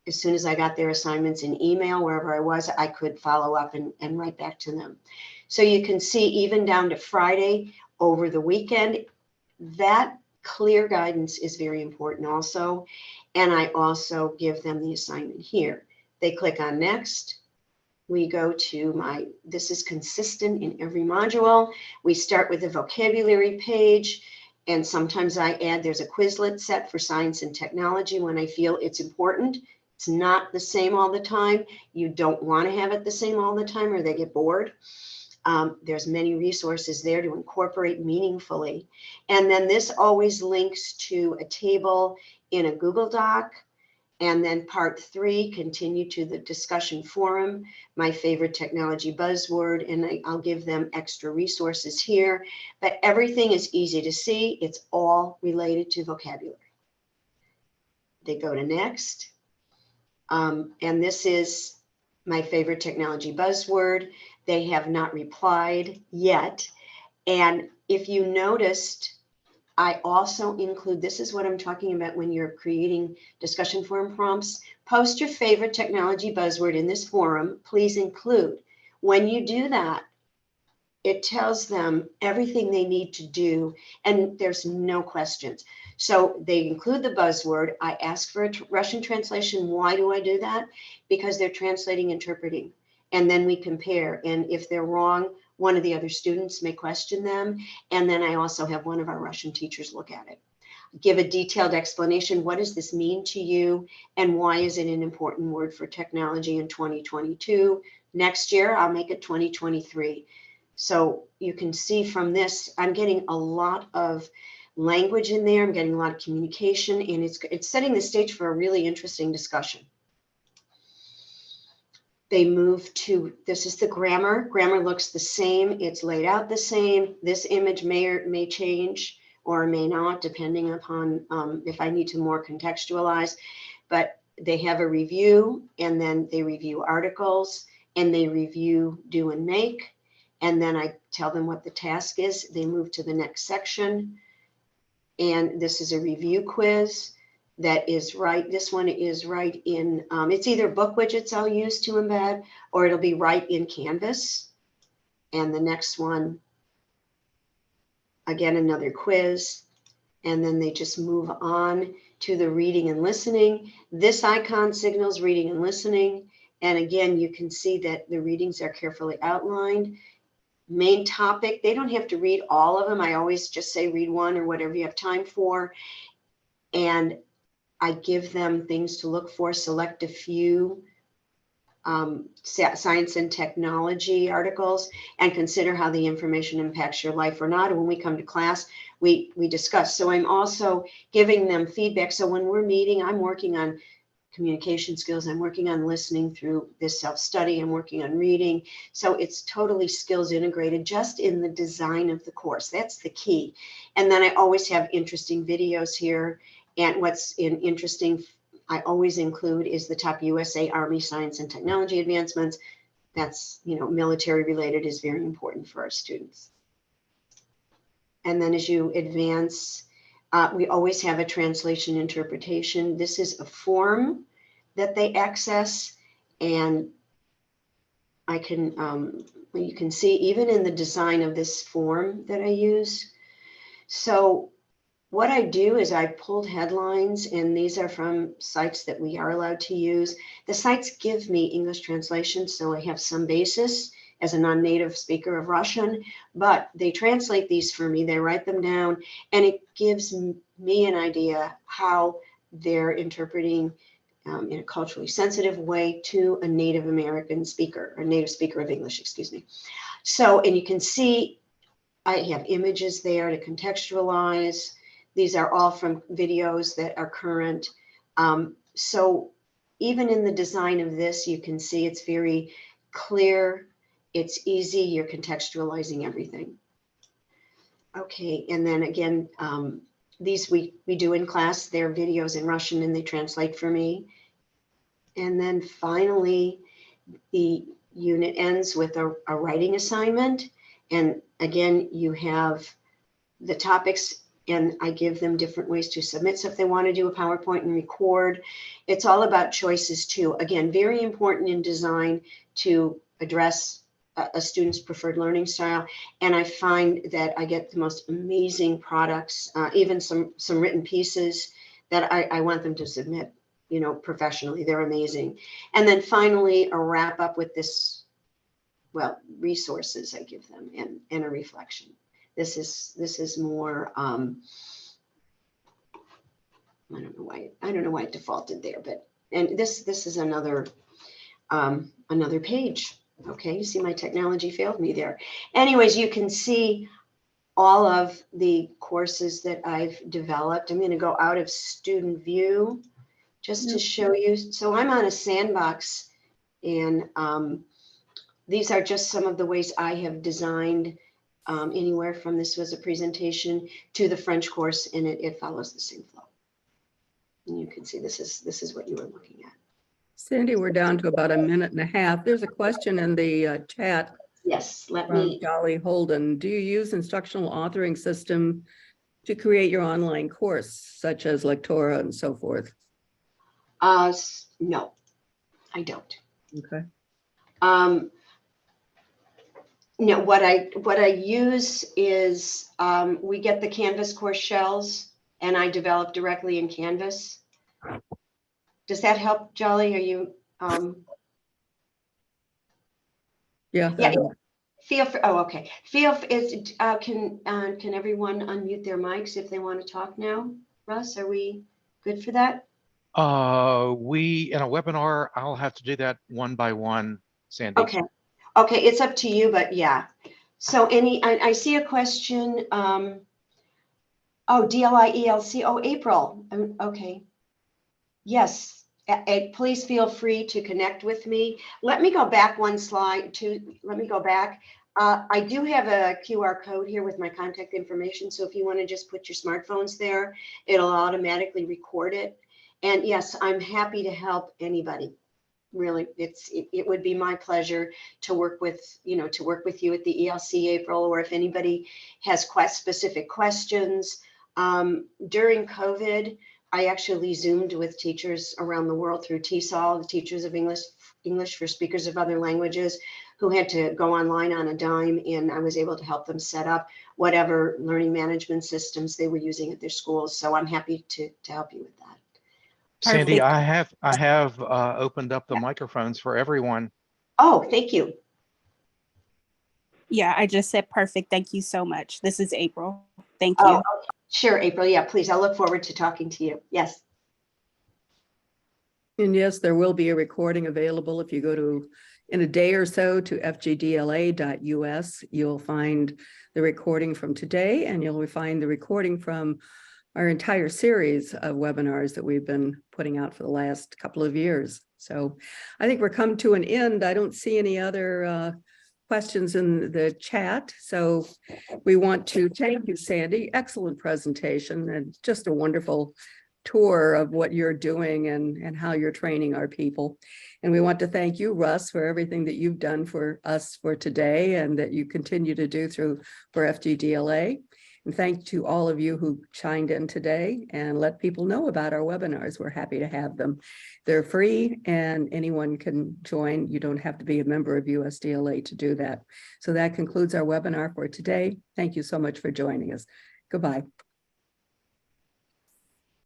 as soon as I got their assignments in email, wherever I was, I could follow up and write back to them. So you can see even down to Friday over the weekend, that clear guidance is very important also. And I also give them the assignment here. They click on next. We go to this is consistent in every module. We start with the vocabulary page. And sometimes I add, there's a Quizlet set for science and technology when I feel it's important. It's not the same all the time. You don't want to have it the same all the time or they get bored. There's many resources there to incorporate meaningfully. And then this always links to a table in a Google Doc. And then part 3, continue to the discussion forum, my favorite technology buzzword, and I'll give them extra resources here. But everything is easy to see. It's all related to vocabulary. They go to next. And this is my favorite technology buzzword. They have not replied yet. And if you noticed, I also include, this is what I'm talking about when you're creating discussion forum prompts. Post your favorite technology buzzword in this forum. Please include. When you do that, it tells them everything they need to do, and there's no questions. So they include the buzzword. I ask for a Russian translation. Why do I do that? Because they're translating, interpreting, and then we compare. And if they're wrong, one of the other students may question them. And then I also have one of our Russian teachers look at it. Give a detailed explanation. What does this mean to you? And why is it an important word for technology in 2022? Next year, I'll make it 2023. So you can see from this, I'm getting a lot of language in there. I'm getting a lot of communication, and it's setting the stage for a really interesting discussion. They move to, this is the grammar. Grammar looks the same. It's laid out the same. This image may change or may not, depending upon if I need to more contextualize. But they have a review, and then they review articles, and they review do and make. And then I tell them what the task is. They move to the next section. And this is a review quiz. That is right. This one is right in, it's either book widgets I'll use to embed, or it'll be right in Canvas. And the next one, again, another quiz. And then they just move on to the reading and listening. This icon signals reading and listening. And again, you can see that the readings are carefully outlined. main topic. They don't have to read all of them. I always just say read one or whatever you have time for. And I give them things to look for, select a few science and technology articles, and consider how the information impacts your life or not. And when we come to class, we discuss. So I'm also giving them feedback. So when we're meeting, I'm working on communication skills. I'm working on listening through this self-study. I'm working on reading. So it's totally skills integrated just in the design of the course. That's the key. And then I always have interesting videos here. And what's interesting, I always include is the top USA Army science and technology advancements. That's, military related, is very important for our students. And then as you advance, we always have a translation interpretation. This is a form that they access, and I can, you can see even in the design of this form that I use. So what I do is I pulled headlines, and these are from sites that we are allowed to use. The sites give me English translation, so I have some basis as a non-native speaker of Russian, but they translate these for me, they write them down, and it gives me an idea how they're interpreting in a culturally sensitive way to a Native American speaker, or native speaker of English, excuse me. So, and you can see I have images there to contextualize. These are all from videos that are current. So even in the design of this, you can see it's very clear. It's easy. You're contextualizing everything. Okay. And then again, these we do in class. They're videos in Russian, and they translate for me. And then finally, the unit ends with a writing assignment. And again, you have the topics, and I give them different ways to submit. So if they want to do a PowerPoint and record, it's all about choices too. Again, very important in design to address a student's preferred learning style. And I find that I get the most amazing products, even some written pieces that I want them to submit, professionally. They're amazing. And then finally, a wrap up with this, resources I give them, and a reflection. This is more, I don't know why it defaulted there, but, and this is another page. Okay, you see my technology failed me there. Anyways, you can see all of the courses that I've developed. I'm going to go out of student view just to show you. So I'm on a sandbox, and these are just some of the ways I have designed anywhere from this was a presentation to the French course, and it follows the same flow. And you can see this is what you were looking at. Cindy, we're down to about a minute and a half. There's a question in the chat. Yes, let from me. Jolly Holden. Do you use instructional authoring system to create your online course, such as Lectora and so forth? No, I don't. Okay. No, what I use is we get the Canvas course shells, and I develop directly in Canvas. Does that help, Jolly? Are you? Yeah. Yeah. Feel free. Oh, okay. Can everyone unmute their mics if they want to talk now? Russ, are we good for that? We in a webinar, I'll have to do that one by one, Sandy. Okay. Okay, it's up to you, but yeah. So I see a question. Oh, DLI-ELC. Oh, April. Okay. Yes. Please feel free to connect with me. Let me go back one slide let me go back. I do have a QR code here with my contact information. So if you want to just put your smartphones there, it'll automatically record it. And yes, I'm happy to help anybody. Really, it would be my pleasure to work with you at the ELC, April, or if anybody has specific questions. During COVID, I actually Zoomed with teachers around the world through TESOL, the Teachers of English for Speakers of Other Languages, who had to go online on a dime, and I was able to help them set up whatever learning management systems they were using at their schools. So I'm happy to help you with that. Sandy, I have opened up the microphones for everyone. Oh, thank you. Yeah, I just said perfect. Thank you so much. This is April. Thank Oh, you. okay. Sure, April. Yeah, please. I'll look forward to talking to you. Yes. And yes, there will be a recording available if you go to, in a day or so, to fgdla.us. You'll find the recording from today, and you'll find the recording from our entire series of webinars that we've been putting out for the last couple of years. So I think we're come to an end. I don't see any other questions in the chat. So we want to thank you, Sandy. Excellent presentation and just a wonderful tour of what you're doing and how you're training our people. And we want to thank you, Russ, for everything that you've done for us for today and that you continue to do for FGDLA. And thank to all of you who chimed in today and let people know about our webinars. We're happy to have them. They're free and anyone can join. You don't have to be a member of USDLA to do that. So that concludes our webinar for today. Thank you so much for joining us. Goodbye.